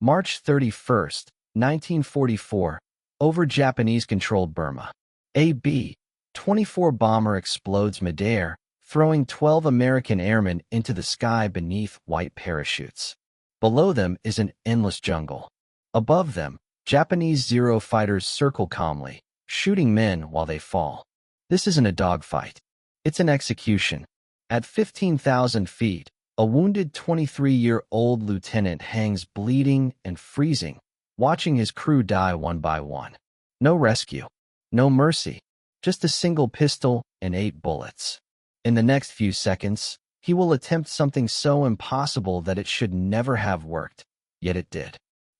March 31, 1944, over Japanese-controlled Burma. A B-24 bomber explodes midair, throwing 12 American airmen into the sky beneath white parachutes. Below them is an endless jungle. Above them, Japanese Zero fighters circle calmly, shooting men while they fall. This isn't a dogfight. It's an execution. At 15,000 feet, a wounded 23-year-old lieutenant hangs bleeding and freezing, watching his crew die one by one. No rescue. No mercy. Just a single pistol and 8 bullets. In the next few seconds, he will attempt something so impossible that it should never have worked, yet it did.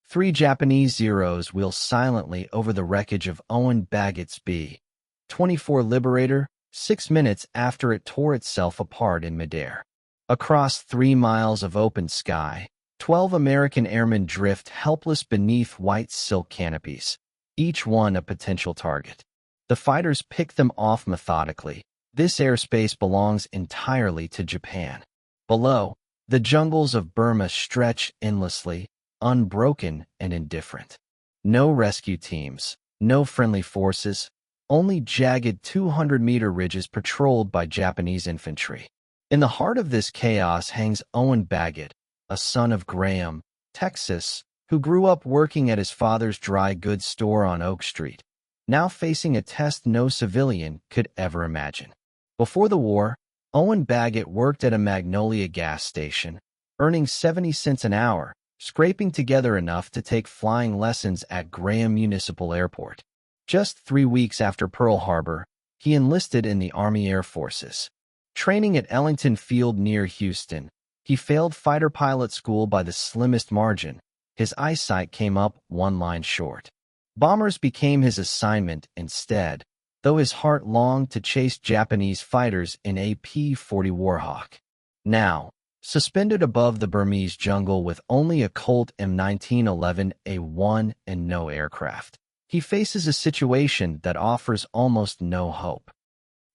3 Japanese Zeros wheel silently over the wreckage of Owen Bagot's B-24 Liberator 6 minutes after it tore itself apart in midair. Across 3 miles of open sky, 12 American airmen drift helpless beneath white silk canopies, each one a potential target. The fighters pick them off methodically. This airspace belongs entirely to Japan. Below, the jungles of Burma stretch endlessly, unbroken and indifferent. No rescue teams, no friendly forces, only jagged 200-meter ridges patrolled by Japanese infantry. In the heart of this chaos hangs Owen Bagot, a son of Graham, Texas, who grew up working at his father's dry goods store on Oak Street, now facing a test no civilian could ever imagine. Before the war, Owen Bagot worked at a Magnolia gas station, earning 70 cents an hour, scraping together enough to take flying lessons at Graham Municipal Airport. Just 3 weeks after Pearl Harbor, he enlisted in the Army Air Forces. Training at Ellington Field near Houston, he failed fighter pilot school by the slimmest margin. His eyesight came up 1 line short. Bombers became his assignment instead, though his heart longed to chase Japanese fighters in a P-40 Warhawk. Now, suspended above the Burmese jungle with only a Colt M1911A1 and no aircraft, he faces a situation that offers almost no hope.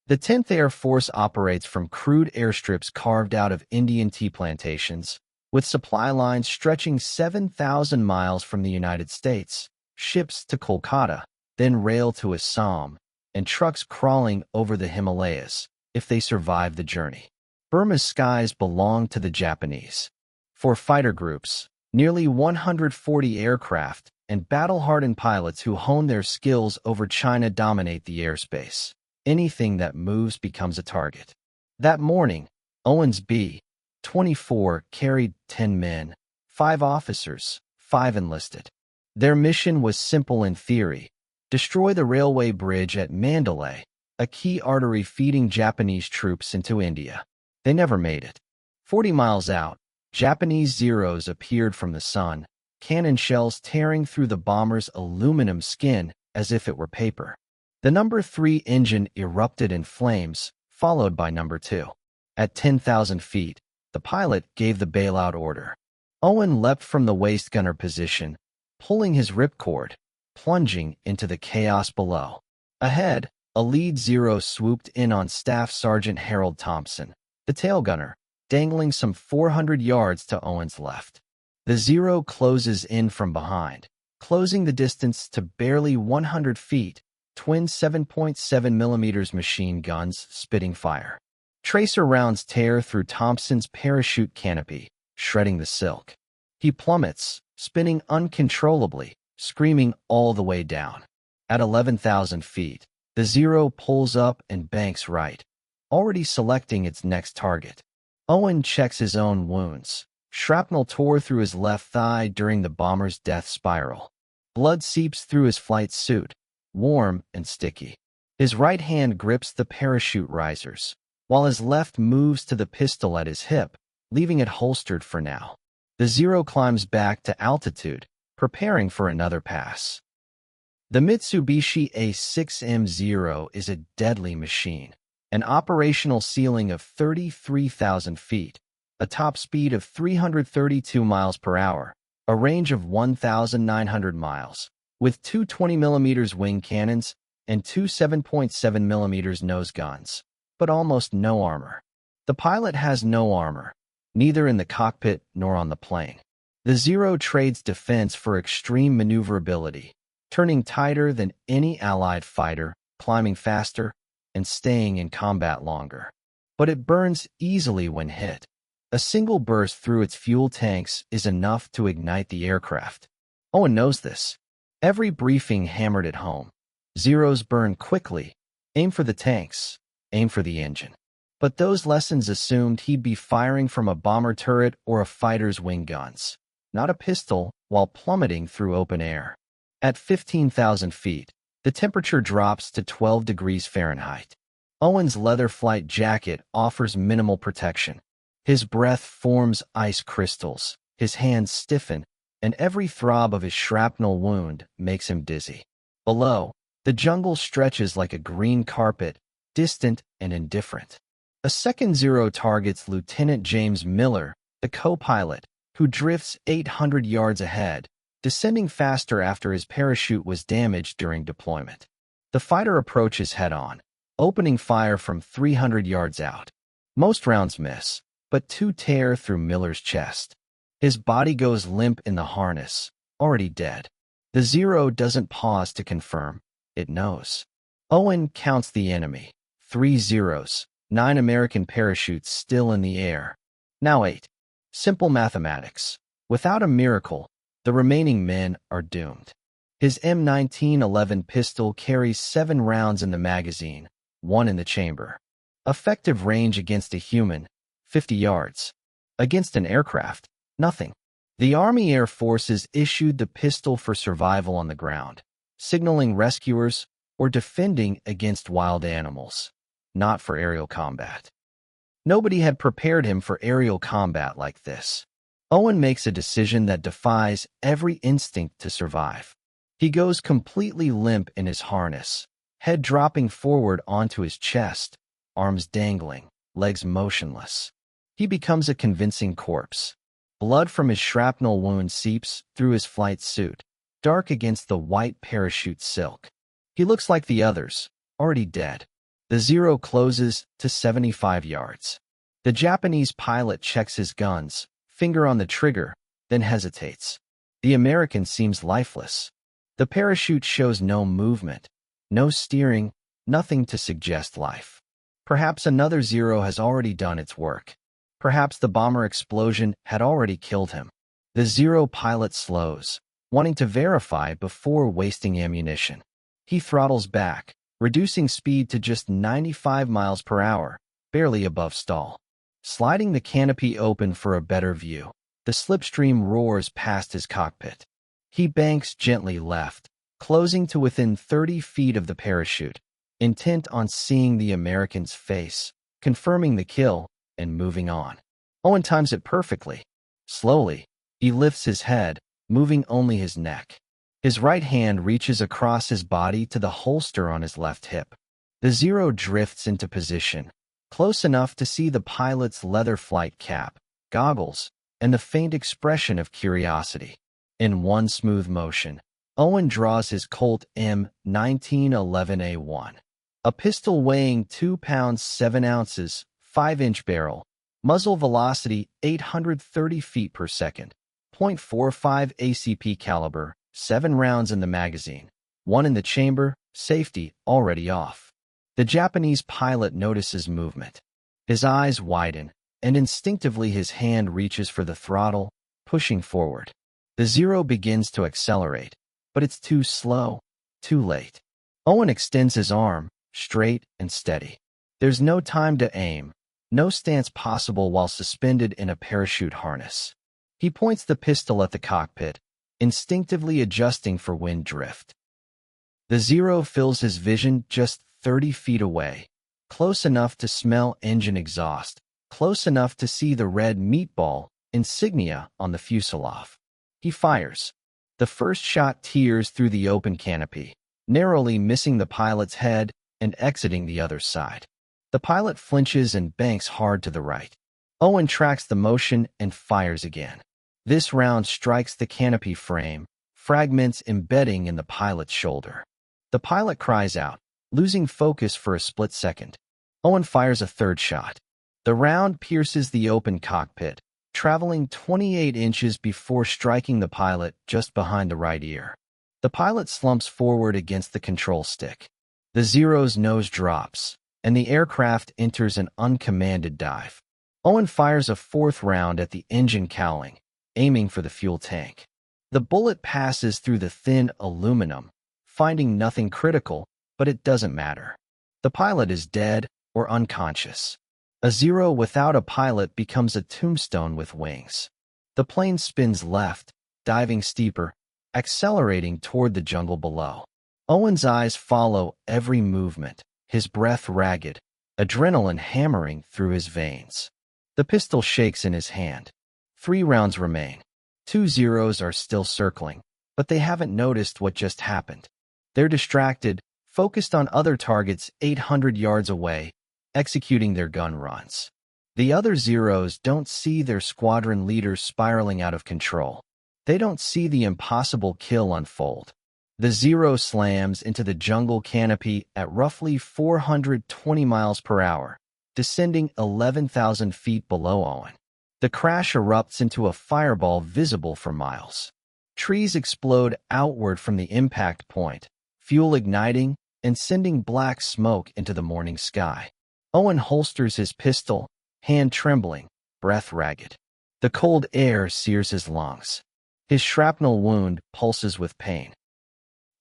The 10th Air Force operates from crude airstrips carved out of Indian tea plantations, with supply lines stretching 7,000 miles from the United States, ships to Kolkata, then rail to Assam, and trucks crawling over the Himalayas, if they survive the journey. Burma's skies belong to the Japanese. For fighter groups, nearly 140 aircraft and battle-hardened pilots who hone their skills over China dominate the airspace. Anything that moves becomes a target. That morning, Owen's B-24 carried 10 men, 5 officers, 5 enlisted. Their mission was simple in theory: destroy the railway bridge at Mandalay, a key artery feeding Japanese troops into India. They never made it. 40 miles out, Japanese Zeros appeared from the sun, cannon shells tearing through the bomber's aluminum skin as if it were paper. The number 3 engine erupted in flames, followed by number 2. At 10,000 feet, the pilot gave the bailout order. Owen leapt from the waist gunner position, pulling his ripcord, plunging into the chaos below. Ahead, a lead Zero swooped in on Staff Sergeant Harold Thompson, the tail gunner, dangling some 400 yards to Owen's left. The Zero closes in from behind, closing the distance to barely 100 feet, twin 7.7mm machine guns spitting fire. Tracer rounds tear through Thompson's parachute canopy, shredding the silk. He plummets, spinning uncontrollably, screaming all the way down. At 11,000 feet, the Zero pulls up and banks right, already selecting its next target. Owen checks his own wounds. Shrapnel tore through his left thigh during the bomber's death spiral. Blood seeps through his flight suit, warm and sticky. His right hand grips the parachute risers, while his left moves to the pistol at his hip, leaving it holstered for now. The Zero climbs back to altitude, preparing for another pass. The Mitsubishi A6M0 is a deadly machine. An operational ceiling of 33,000 feet, a top speed of 332 miles per hour, a range of 1,900 miles, with 2 20mm wing cannons and 2 7.7mm nose guns, but almost no armor. The pilot has no armor, neither in the cockpit nor on the plane. The Zero trades defense for extreme maneuverability, turning tighter than any Allied fighter, climbing faster, and staying in combat longer. But it burns easily when hit. A single burst through its fuel tanks is enough to ignite the aircraft. Owen knows this. Every briefing hammered it home. Zeros burn quickly. Aim for the tanks. Aim for the engine. But those lessons assumed he'd be firing from a bomber turret or a fighter's wing guns, not a pistol, while plummeting through open air. At 15,000 feet, the temperature drops to 12 degrees Fahrenheit. Owen's leather flight jacket offers minimal protection. His breath forms ice crystals, his hands stiffen, and every throb of his shrapnel wound makes him dizzy. Below, the jungle stretches like a green carpet, distant and indifferent. A second Zero targets Lieutenant James Miller, the co-pilot, who drifts 800 yards ahead, descending faster after his parachute was damaged during deployment. The fighter approaches head-on, opening fire from 300 yards out. Most rounds miss, but two tear through Miller's chest. His body goes limp in the harness, already dead. The Zero doesn't pause to confirm. It knows. Owen counts the enemy. 3 Zeros, 9 American parachutes still in the air. Now 8. Simple mathematics. Without a miracle, the remaining men are doomed. His M1911 pistol carries 7 rounds in the magazine, 1 in the chamber. Effective range against a human, 50 yards. Against an aircraft, nothing. The Army Air Forces issued the pistol for survival on the ground, signaling rescuers or defending against wild animals, not for aerial combat. Nobody had prepared him for aerial combat like this. Owen makes a decision that defies every instinct to survive. He goes completely limp in his harness, head dropping forward onto his chest, arms dangling, legs motionless. He becomes a convincing corpse. Blood from his shrapnel wound seeps through his flight suit, dark against the white parachute silk. He looks like the others, already dead. The Zero closes to 75 yards. The Japanese pilot checks his guns, finger on the trigger, then hesitates. The American seems lifeless. The parachute shows no movement, no steering, nothing to suggest life. Perhaps another Zero has already done its work. Perhaps the bomber explosion had already killed him. The Zero pilot slows, wanting to verify before wasting ammunition. He throttles back, reducing speed to just 95 miles per hour, barely above stall. Sliding the canopy open for a better view, the slipstream roars past his cockpit. He banks gently left, closing to within 30 feet of the parachute, intent on seeing the American's face, confirming the kill, and moving on. Owen times it perfectly. Slowly, he lifts his head, moving only his neck. His right hand reaches across his body to the holster on his left hip. The Zero drifts into position, close enough to see the pilot's leather flight cap, goggles, and the faint expression of curiosity. In one smooth motion, Owen draws his Colt M1911A1, a pistol weighing 2 pounds 7 ounces, 5-inch barrel, muzzle velocity 830 feet per second, .45 ACP caliber, 7 rounds in the magazine, 1 in the chamber, safety already off. The Japanese pilot notices movement. His eyes widen, and instinctively his hand reaches for the throttle, pushing forward. The Zero begins to accelerate, but it's too slow, too late. Owen extends his arm, straight and steady. There's no time to aim, no stance possible while suspended in a parachute harness. He points the pistol at the cockpit, instinctively adjusting for wind drift. The Zero fills his vision just 30 feet away, close enough to smell engine exhaust, close enough to see the red meatball insignia on the fuselage. He fires. The first shot tears through the open canopy, narrowly missing the pilot's head and exiting the other side. The pilot flinches and banks hard to the right. Owen tracks the motion and fires again. This round strikes the canopy frame, fragments embedding in the pilot's shoulder. The pilot cries out, losing focus for a split second. Owen fires a third shot. The round pierces the open cockpit, traveling 28 inches before striking the pilot just behind the right ear. The pilot slumps forward against the control stick. The Zero's nose drops, and the aircraft enters an uncommanded dive. Owen fires a fourth round at the engine cowling, aiming for the fuel tank. The bullet passes through the thin aluminum, finding nothing critical, but it doesn't matter. The pilot is dead or unconscious. A Zero without a pilot becomes a tombstone with wings. The plane spins left, diving steeper, accelerating toward the jungle below. Owen's eyes follow every movement, his breath ragged, adrenaline hammering through his veins. The pistol shakes in his hand. 3 rounds remain. 2 Zeros are still circling, but they haven't noticed what just happened. They're distracted, focused on other targets 800 yards away, executing their gun runs. The other Zeros don't see their squadron leaders spiraling out of control. They don't see the impossible kill unfold. The Zero slams into the jungle canopy at roughly 420 miles per hour, descending 11,000 feet below Owen. The crash erupts into a fireball visible for miles. Trees explode outward from the impact point, fuel igniting and sending black smoke into the morning sky. Owen holsters his pistol, hand trembling, breath ragged. The cold air sears his lungs. His shrapnel wound pulses with pain.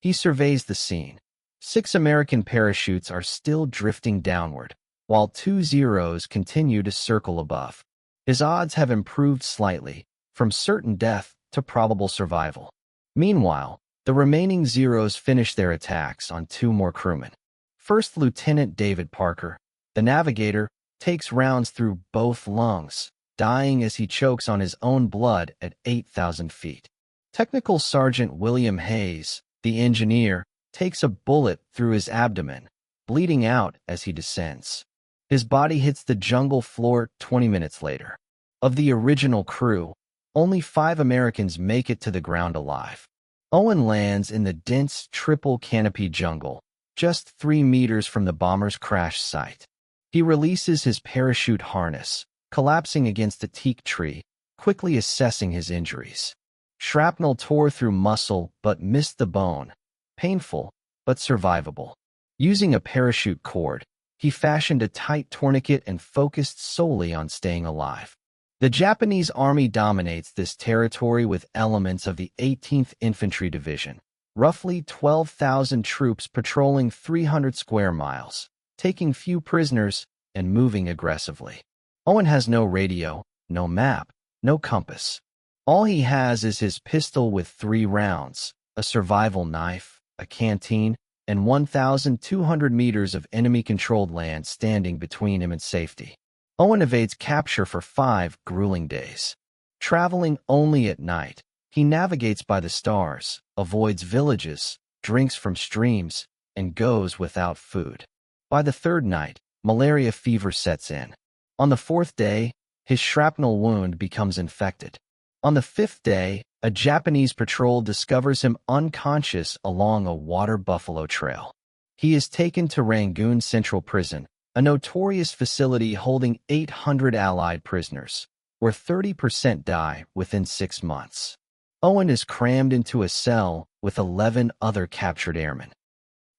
He surveys the scene. 6 American parachutes are still drifting downward, while 2 Zeros continue to circle above. His odds have improved slightly, from certain death to probable survival. Meanwhile, the remaining Zeros finish their attacks on 2 more crewmen. First Lieutenant David Parker, the navigator, takes rounds through both lungs, dying as he chokes on his own blood at 8,000 feet. Technical Sergeant William Hayes, the engineer, takes a bullet through his abdomen, bleeding out as he descends. His body hits the jungle floor 20 minutes later. Of the original crew, only 5 Americans make it to the ground alive. Owen lands in the dense triple canopy jungle, just 3 meters from the bomber's crash site. He releases his parachute harness, collapsing against a teak tree, quickly assessing his injuries. Shrapnel tore through muscle but missed the bone. Painful, but survivable. Using a parachute cord, he fashioned a tight tourniquet and focused solely on staying alive. The Japanese army dominates this territory with elements of the 18th Infantry Division, roughly 12,000 troops patrolling 300 square miles, taking few prisoners and moving aggressively. Owen has no radio, no map, no compass. All he has is his pistol with 3 rounds, a survival knife, a canteen, and 1,200 meters of enemy-controlled land standing between him and safety. Owen evades capture for 5 grueling days. Traveling only at night, he navigates by the stars, avoids villages, drinks from streams, and goes without food. By the 3rd night, malaria fever sets in. On the 4th day, his shrapnel wound becomes infected. On the 5th day, a Japanese patrol discovers him unconscious along a water buffalo trail. He is taken to Rangoon Central Prison, a notorious facility holding 800 Allied prisoners, where 30% die within 6 months. Owen is crammed into a cell with 11 other captured airmen.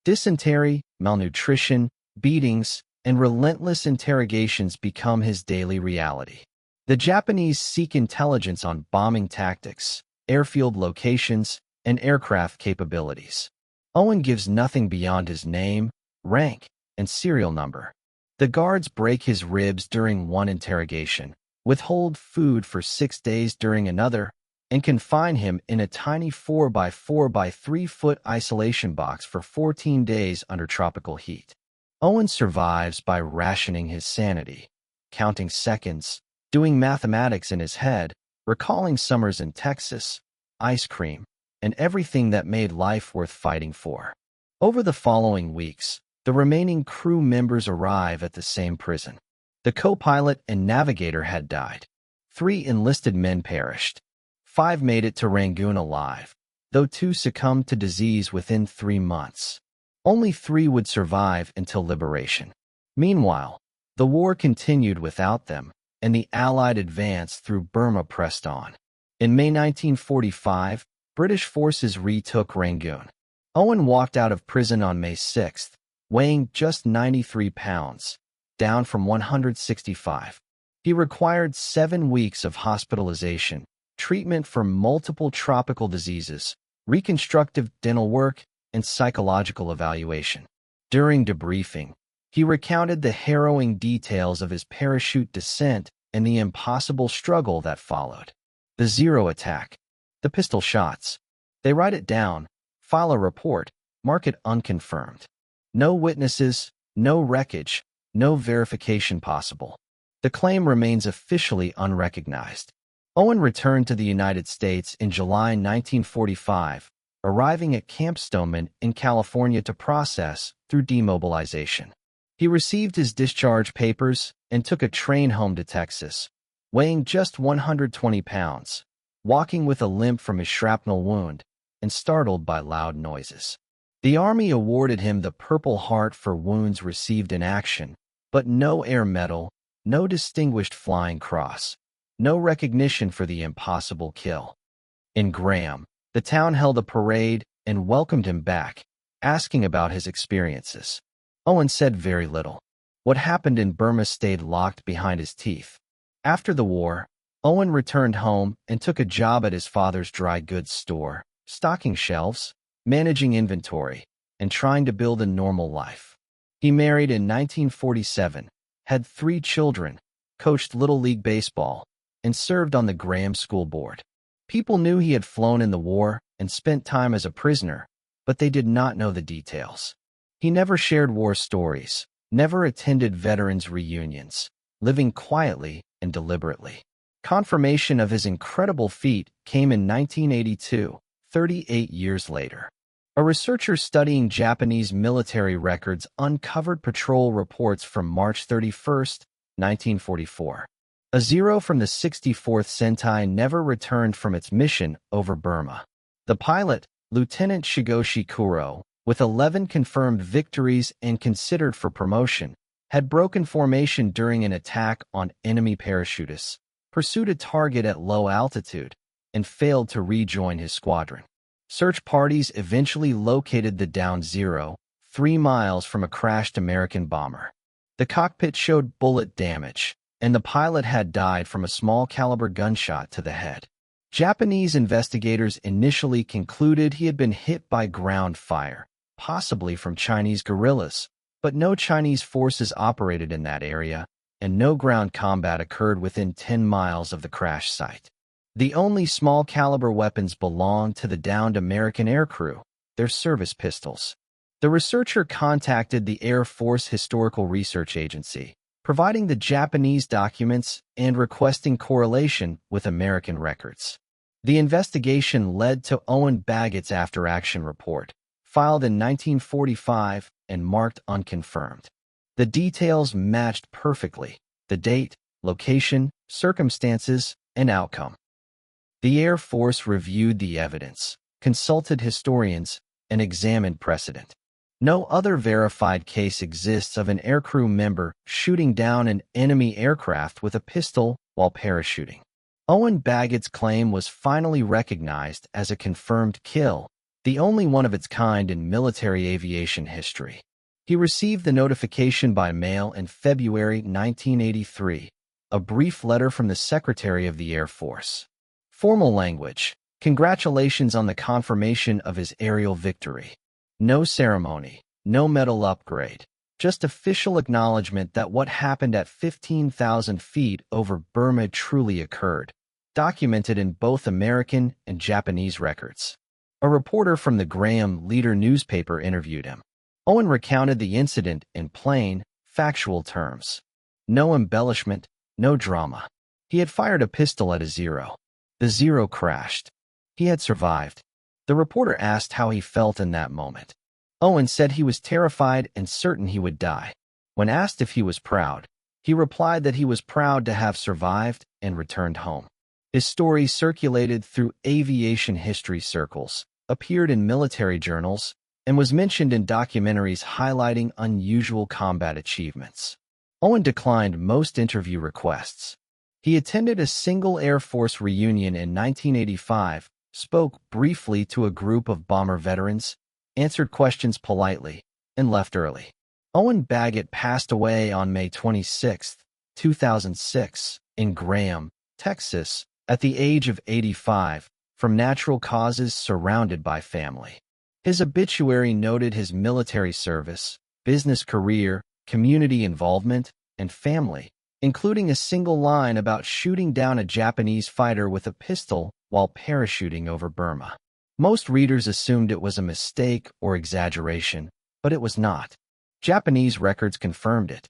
Dysentery, malnutrition, beatings, and relentless interrogations become his daily reality. The Japanese seek intelligence on bombing tactics, airfield locations, and aircraft capabilities. Owen gives nothing beyond his name, rank, and serial number. The guards break his ribs during one interrogation, withhold food for 6 days during another, and confine him in a tiny 4 by 4 by 3 foot isolation box for 14 days under tropical heat. Owen survives by rationing his sanity, counting seconds, doing mathematics in his head, recalling summers in Texas, ice cream, and everything that made life worth fighting for. Over the following weeks, the remaining crew members arrive at the same prison. The co-pilot and navigator had died. 3 enlisted men perished. 5 made it to Rangoon alive, though 2 succumbed to disease within 3 months. Only 3 would survive until liberation. Meanwhile, the war continued without them, and the Allied advance through Burma pressed on. In May 1945, British forces retook Rangoon. Owen walked out of prison on May 6, weighing just 93 pounds, down from 165. He required 7 weeks of hospitalization, treatment for multiple tropical diseases, reconstructive dental work, and psychological evaluation. During debriefing, he recounted the harrowing details of his parachute descent and the impossible struggle that followed. The Zero attack. The pistol shots. They write it down, file a report, mark it unconfirmed. No witnesses, no wreckage, no verification possible. The claim remains officially unrecognized. Owen returned to the United States in July 1945, arriving at Camp Stoneman in California to process through demobilization. He received his discharge papers and took a train home to Texas, weighing just 120 pounds, walking with a limp from his shrapnel wound, and startled by loud noises. The Army awarded him the Purple Heart for wounds received in action, but no Air Medal, no Distinguished Flying Cross, no recognition for the impossible kill. In Graham, the town held a parade and welcomed him back, asking about his experiences. Owen said very little. What happened in Burma stayed locked behind his teeth. After the war, Owen returned home and took a job at his father's dry goods store, stocking shelves, managing inventory, and trying to build a normal life. He married in 1947, had 3 children, coached Little League Baseball, and served on the Graham School Board. People knew he had flown in the war and spent time as a prisoner, but they did not know the details. He never shared war stories, never attended veterans' reunions, living quietly and deliberately. Confirmation of his incredible feat came in 1982, 38 years later. A researcher studying Japanese military records uncovered patrol reports from March 31, 1944. A Zero from the 64th Sentai never returned from its mission over Burma. The pilot, Lieutenant Shigeshi Kuro, with 11 confirmed victories and considered for promotion, had broken formation during an attack on enemy parachutists, pursued a target at low altitude, and failed to rejoin his squadron. Search parties eventually located the downed Zero, 3 miles from a crashed American bomber. The cockpit showed bullet damage, and the pilot had died from a small-caliber gunshot to the head. Japanese investigators initially concluded he had been hit by ground fire, possibly from Chinese guerrillas, but no Chinese forces operated in that area, and no ground combat occurred within 10 miles of the crash site. The only small-caliber weapons belonged to the downed American aircrew, their service pistols. The researcher contacted the Air Force Historical Research Agency, providing the Japanese documents and requesting correlation with American records. The investigation led to Owen Bagot's after-action report, filed in 1945 and marked unconfirmed. The details matched perfectly: the date, location, circumstances, and outcome. The Air Force reviewed the evidence, consulted historians, and examined precedent. No other verified case exists of an aircrew member shooting down an enemy aircraft with a pistol while parachuting. Owen Bagot's claim was finally recognized as a confirmed kill, the only one of its kind in military aviation history. He received the notification by mail in February 1983, a brief letter from the Secretary of the Air Force. Formal language: congratulations on the confirmation of his aerial victory. No ceremony, no medal upgrade, just official acknowledgement that what happened at 15,000 feet over Burma truly occurred, documented in both American and Japanese records. A reporter from the Graham Leader newspaper interviewed him. Owen recounted the incident in plain, factual terms. No embellishment, no drama. He had fired a pistol at a Zero. The Zero crashed. He had survived. The reporter asked how he felt in that moment. Owen said he was terrified and certain he would die. When asked if he was proud, he replied that he was proud to have survived and returned home. His story circulated through aviation history circles, appeared in military journals, and was mentioned in documentaries highlighting unusual combat achievements. Owen declined most interview requests. He attended a single Air Force reunion in 1985, spoke briefly to a group of bomber veterans, answered questions politely, and left early. Owen Bagot passed away on May 26, 2006, in Graham, Texas, at the age of 85, from natural causes, surrounded by family. His obituary noted his military service, business career, community involvement, and family, including a single line about shooting down a Japanese fighter with a pistol while parachuting over Burma. Most readers assumed it was a mistake or exaggeration, but it was not. Japanese records confirmed it.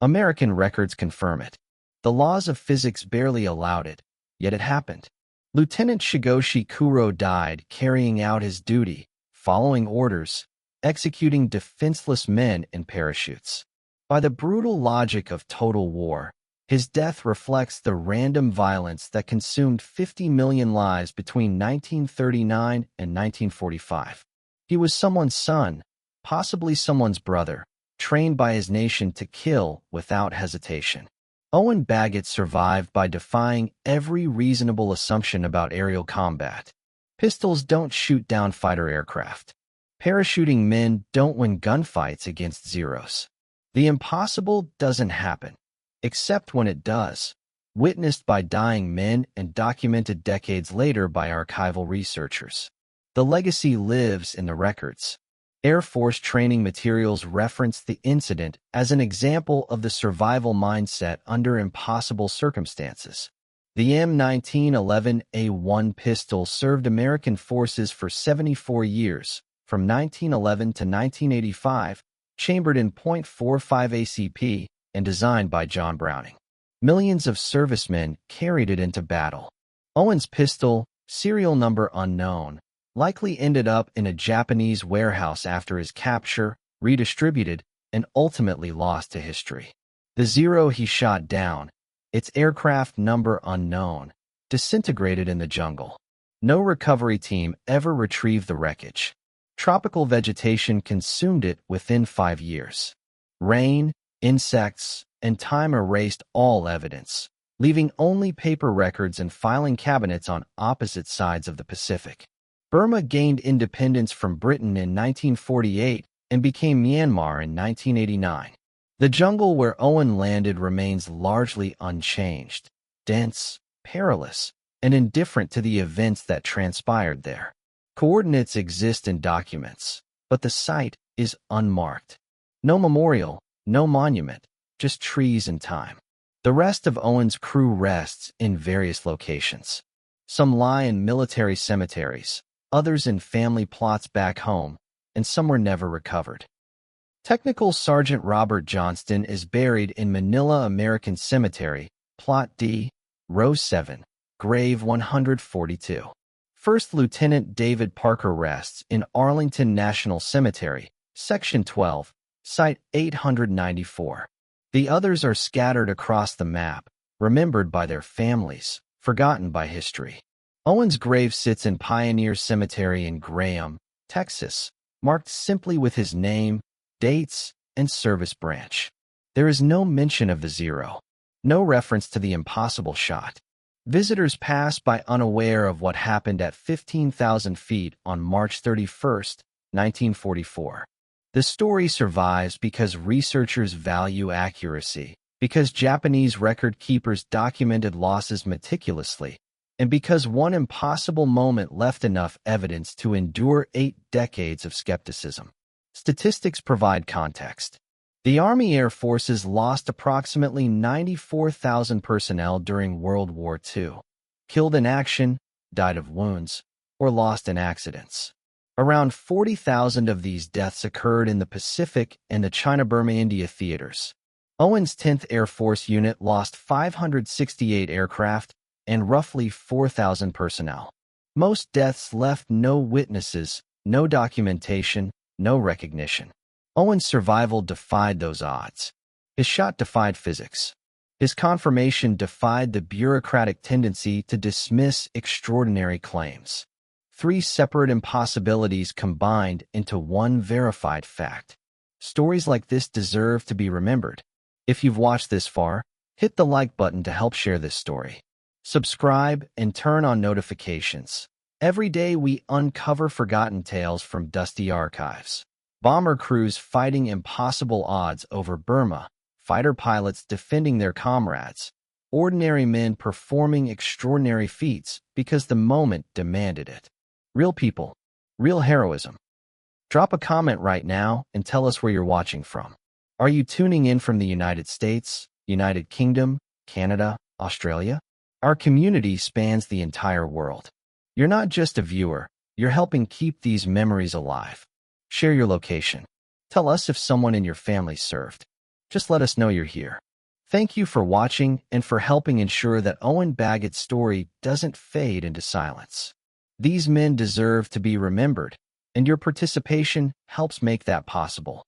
American records confirm it. The laws of physics barely allowed it, yet it happened. Lieutenant Shigeshi Kuro died carrying out his duty, following orders, executing defenseless men in parachutes. By the brutal logic of total war, his death reflects the random violence that consumed 50 million lives between 1939 and 1945. He was someone's son, possibly someone's brother, trained by his nation to kill without hesitation. Owen Bagot survived by defying every reasonable assumption about aerial combat. Pistols don't shoot down fighter aircraft. Parachuting men don't win gunfights against Zeros. The impossible doesn't happen, except when it does, witnessed by dying men and documented decades later by archival researchers. The legacy lives in the records. Air Force training materials reference the incident as an example of the survival mindset under impossible circumstances. The M1911A1 pistol served American forces for 74 years, from 1911 to 1985, chambered in .45 ACP and designed by John Browning. Millions of servicemen carried it into battle. Owen's pistol, serial number unknown, likely ended up in a Japanese warehouse after his capture, redistributed, and ultimately lost to history. The Zero he shot down, its aircraft number unknown, disintegrated in the jungle. No recovery team ever retrieved the wreckage. Tropical vegetation consumed it within 5 years. Rain, insects, and time erased all evidence, leaving only paper records and filing cabinets on opposite sides of the Pacific. Burma gained independence from Britain in 1948 and became Myanmar in 1989. The jungle where Owen landed remains largely unchanged, dense, perilous, and indifferent to the events that transpired there. Coordinates exist in documents, but the site is unmarked. No memorial, no monument, just trees and time. The rest of Owen's crew rests in various locations. Some lie in military cemeteries, others in family plots back home, and some were never recovered. Technical Sergeant Robert Johnston is buried in Manila American Cemetery, Plot D, Row 7, Grave 142. First Lieutenant David Parker rests in Arlington National Cemetery, Section 12, Site 894. The others are scattered across the map, remembered by their families, forgotten by history. Owen's grave sits in Pioneer Cemetery in Graham, Texas, marked simply with his name, dates, and service branch. There is no mention of the Zero, no reference to the impossible shot. Visitors pass by unaware of what happened at 15,000 feet on March 31, 1944. The story survives because researchers value accuracy, because Japanese record keepers documented losses meticulously, and because one impossible moment left enough evidence to endure 8 decades of skepticism. Statistics provide context. The Army Air Forces lost approximately 94,000 personnel during World War II, killed in action, died of wounds, or lost in accidents. Around 40,000 of these deaths occurred in the Pacific and the China-Burma-India theaters. Owen's 10th Air Force Unit lost 568 aircraft and roughly 4,000 personnel. Most deaths left no witnesses, no documentation, no recognition. Owen's survival defied those odds. His shot defied physics. His confirmation defied the bureaucratic tendency to dismiss extraordinary claims. 3 separate impossibilities combined into one verified fact. Stories like this deserve to be remembered. If you've watched this far, Hit the like button to help share this story. Subscribe and turn on notifications. Every day we uncover forgotten tales from dusty archives. Bomber crews fighting impossible odds over Burma, fighter pilots defending their comrades, ordinary men performing extraordinary feats because the moment demanded it. Real people, real heroism. Drop a comment right now and tell us where you're watching from. Are you tuning in from the United States, United Kingdom, Canada, Australia? Our community spans the entire world. You're not just a viewer, you're helping keep these memories alive. Share your location. Tell us if someone in your family served. Just let us know you're here. Thank you for watching and for helping ensure that Owen Bagot's story doesn't fade into silence. These men deserve to be remembered, and your participation helps make that possible.